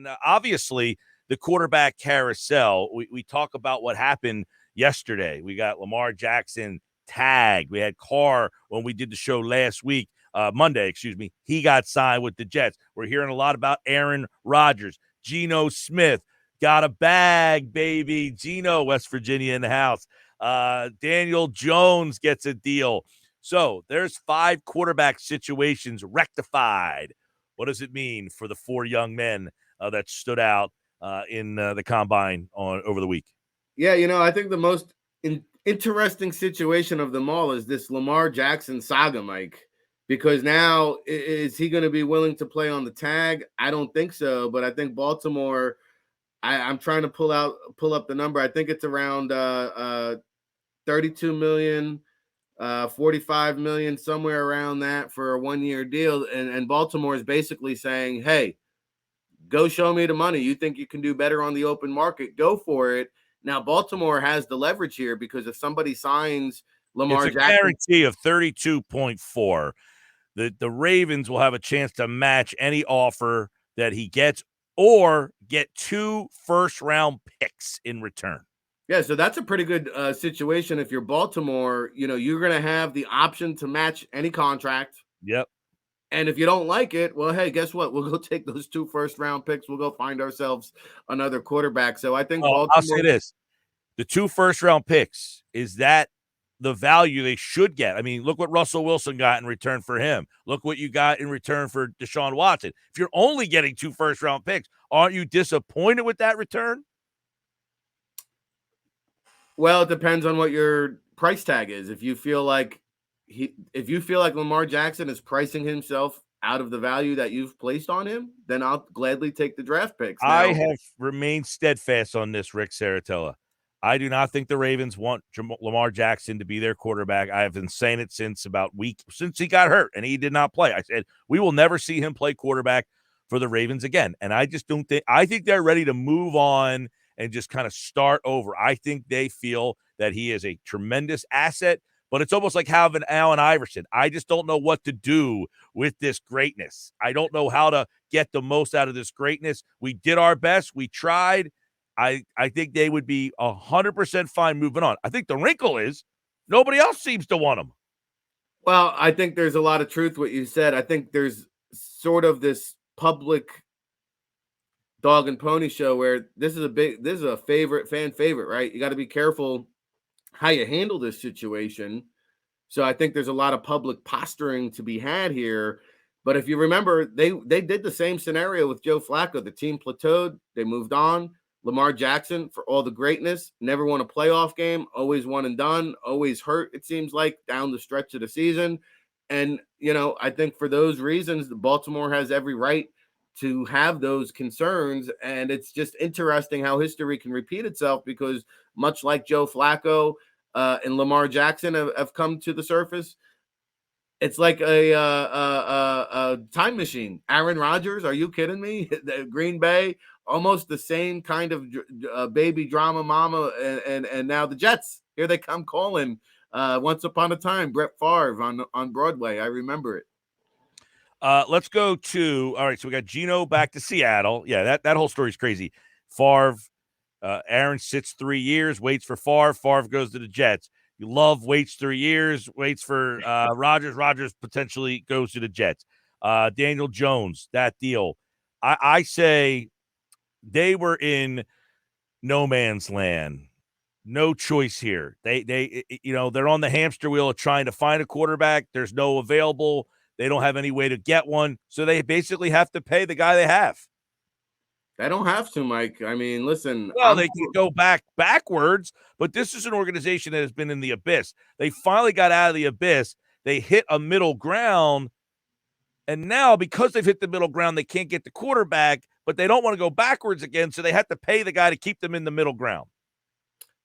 And obviously, the quarterback carousel, we talk about what happened yesterday. We got Lamar Jackson tagged. We had Carr when we did the show last week, Monday, excuse me. He got signed with the Jets. We're hearing a lot about Aaron Rodgers. Geno Smith got a bag, baby. Geno, West Virginia in the house. Daniel Jones gets a deal. So there's 5 quarterback situations rectified. What does it mean for the 4 young men that stood out in the combine over the week? Yeah, I think the most interesting situation of them all is this Lamar Jackson saga, Mike, because now is he going to be willing to play on the tag? I don't think so, but I think Baltimore, I'm trying to pull up the number. I think it's around 32 million, 45 million, somewhere around that for a 1-year deal. And Baltimore is basically saying, hey, go show me the money. You think you can do better on the open market? Go for it. Now, Baltimore has the leverage here because if somebody signs Lamar Jackson, guarantee of 32.4. The Ravens will have a chance to match any offer that he gets or get 2 first-round picks in return. Yeah, so that's a pretty good situation. If you're Baltimore, you're going to have the option to match any contract. Yep. And if you don't like it, well, hey, guess what? We'll go take those 2 first-round picks. We'll go find ourselves another quarterback. So I think Baltimore. I'll say this. The 2 first-round picks, is that the value they should get? I mean, look what Russell Wilson got in return for him. Look what you got in return for Deshaun Watson. If you're only getting 2 first-round picks, aren't you disappointed with that return? Well, it depends on what your price tag is. If you feel like Lamar Jackson is pricing himself out of the value that you've placed on him, then I'll gladly take the draft picks. Now, I have remained steadfast on this, Ric Serritella. I do not think the Ravens want Lamar Jackson to be their quarterback. I have been saying it since he got hurt and he did not play. I said, we will never see him play quarterback for the Ravens again. And I just don't think – I think they're ready to move on and just kind of start over. I think they feel that he is a tremendous asset, but it's almost like having Allen Iverson. I just don't know what to do with this greatness. I don't know how to get the most out of this greatness. We did our best. We tried. I think they would be 100% fine moving on. I think the wrinkle is nobody else seems to want him. Well, I think there's a lot of truth what you said. I think there's sort of this public dog and pony show where this is a fan favorite, right? You got to be careful how you handle this situation. So I think there's a lot of public posturing to be had here. But if you remember, they did the same scenario with Joe Flacco. The team plateaued. They moved on. Lamar Jackson, for all the greatness, never won a playoff game, always one and done, always hurt, it seems like, down the stretch of the season. And, I think for those reasons, the Baltimore has every right to have those concerns. And it's just interesting how history can repeat itself because much like Joe Flacco and Lamar Jackson have come to the surface, it's like a time machine. Aaron Rodgers, are you kidding me? Green Bay, almost the same kind of baby drama mama, and now the Jets. Here they come calling. Once upon a time, Brett Favre on Broadway. I remember it. Let's go to, all right, so we got Geno back to Seattle. Yeah, that whole story is crazy. Favre, Aaron sits 3 years, waits for Favre. Favre goes to the Jets. You love waits 3 years, waits for Rodgers. Rodgers potentially goes to the Jets. Daniel Jones, that deal. I say they were in no man's land. No choice here. They're on the hamster wheel of trying to find a quarterback. There's no available. They don't have any way to get one. So they basically have to pay the guy they have. They don't have to, Mike. I mean, listen. Well, they can go backwards, but this is an organization that has been in the abyss. They finally got out of the abyss. They hit a middle ground, and now because they've hit the middle ground, they can't get the quarterback, but they don't want to go backwards again, so they have to pay the guy to keep them in the middle ground.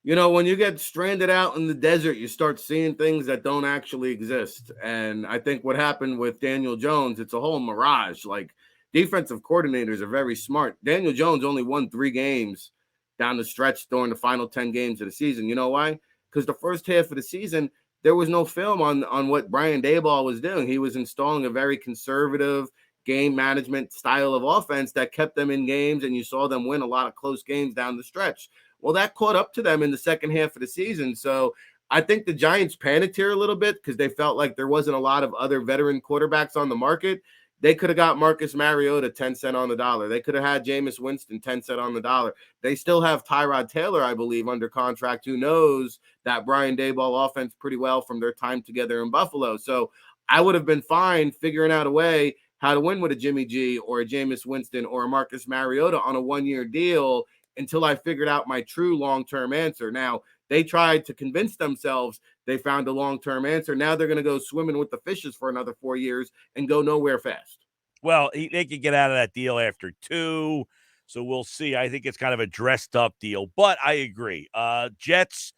When you get stranded out in the desert, you start seeing things that don't actually exist. And I think what happened with Daniel Jones, it's a whole mirage. Like, defensive coordinators are very smart. Daniel Jones only won 3 games down the stretch during the final 10 games of the season. You know why? Because the first half of the season, there was no film on what Brian Daboll was doing. He was installing a very conservative game management style of offense that kept them in games, and you saw them win a lot of close games down the stretch. Well, that caught up to them in the second half of the season. So I think the Giants panicked here a little bit because they felt like there wasn't a lot of other veteran quarterbacks on the market. They could have got Marcus Mariota 10 cents on the dollar. They could have had Jameis Winston 10 cents on the dollar. They still have Tyrod Taylor, I believe, under contract, who knows that Brian Daboll offense pretty well from their time together in Buffalo. So I would have been fine figuring out a way how to win with a Jimmy G or a Jameis Winston or a Marcus Mariota on a one-year deal until I figured out my true long-term answer. Now, they tried to convince themselves they found a long-term answer. Now they're going to go swimming with the fishes for another 4 years and go nowhere fast. Well, they could get out of that deal after 2, so we'll see. I think it's kind of a dressed-up deal, but I agree. Jets,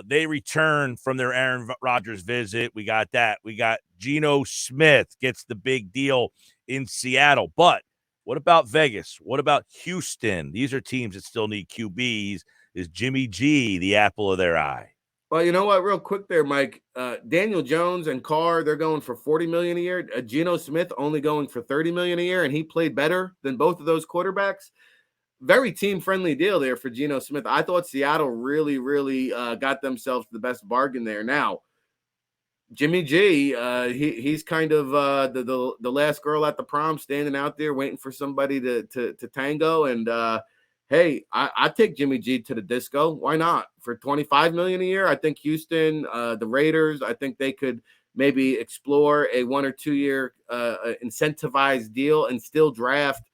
they return from their Aaron Rodgers visit. We got that. We got Geno Smith gets the big deal in Seattle. But what about Vegas? What about Houston? These are teams that still need QBs. Is Jimmy G the apple of their eye? Well, you know what? Real quick there, Mike. Daniel Jones and Carr, they're going for $40 million a year. Geno Smith only going for $30 million a year, and he played better than both of those quarterbacks. Very team-friendly deal there for Geno Smith. I thought Seattle really got themselves the best bargain there. Now, Jimmy G, he's kind of the last girl at the prom, standing out there waiting for somebody to tango. And hey, I take Jimmy G to the disco. Why not? For $25 million a year, I think Houston, the Raiders, I think they could maybe explore a 1 or 2 year incentivized deal and still draft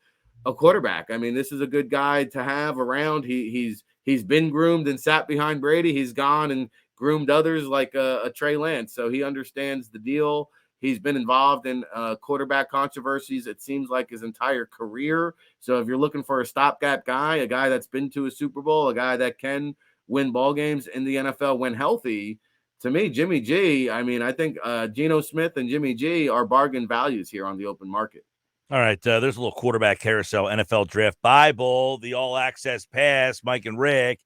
a quarterback. I mean, this is a good guy to have around. He's been groomed and sat behind Brady. He's gone and groomed others like a Trey Lance. So he understands the deal. He's been involved in quarterback controversies, it seems like, his entire career. So if you're looking for a stopgap guy, a guy that's been to a Super Bowl, a guy that can win ball games in the NFL when healthy, to me, Jimmy G, I mean, I think Geno Smith and Jimmy G are bargain values here on the open market. All right, there's a little quarterback carousel, NFL Draft Bible, the All Access Pass, Mike and Rick.